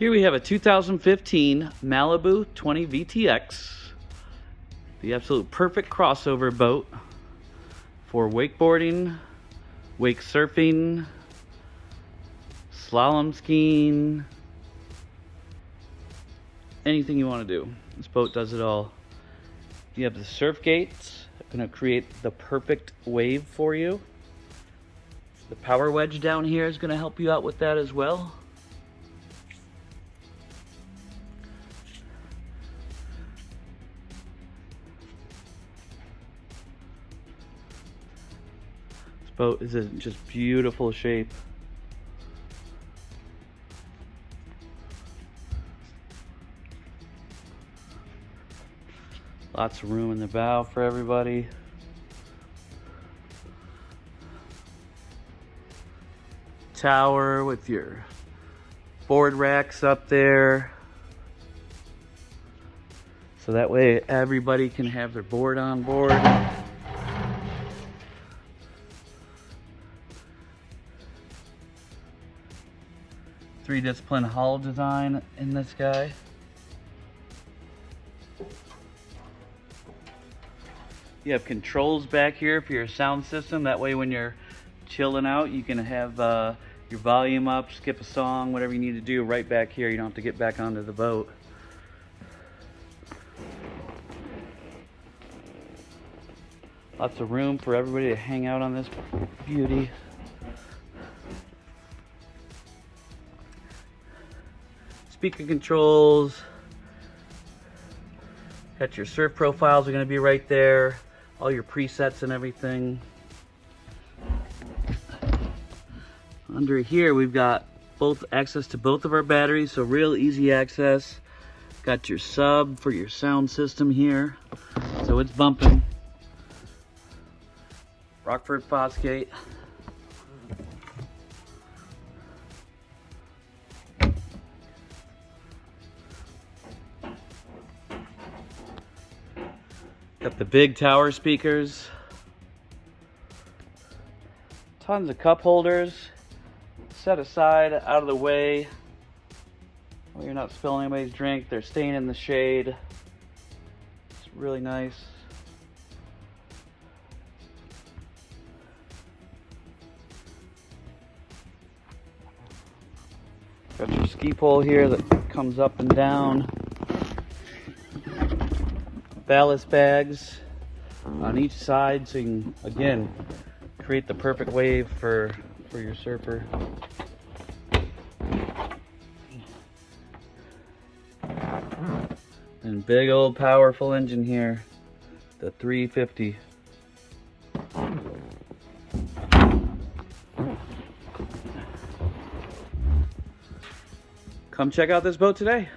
Here we have a 2015 Malibu 20VTX, the absolute perfect crossover boat for wakeboarding, wake surfing, slalom skiing, anything you want to do. This boat does it all. You have the surf gates, going to create the perfect wave for you. The power wedge down here is going to help you out with that as well. This boat is in just beautiful shape. Lots of room in the bow for everybody. Tower with your board racks up there. So that way everybody can have their board on board. 3-discipline hull design in this guy. You have controls back here for your sound system. That way when you're chilling out, you can have your volume up, skip a song, whatever you need to do right back here. You don't have to get back onto the boat. Lots of room for everybody to hang out on this beauty. Speaker controls. Got your surf profiles are going to be right there. All your presets and everything. Under here we've got both access to both of our batteries, so real easy access. Got your sub for your sound system here, so it's bumping. Rockford Fosgate. Got the big tower speakers. Tons of cup holders. Set aside, out of the way. Well, you're not spilling anybody's drink. They're staying in the shade. It's really nice. Got your ski pole here that comes up and down. Ballast bags on each side, so you can again create the perfect wave for your surfer. And big old powerful engine here, the 350. Come check out this boat today.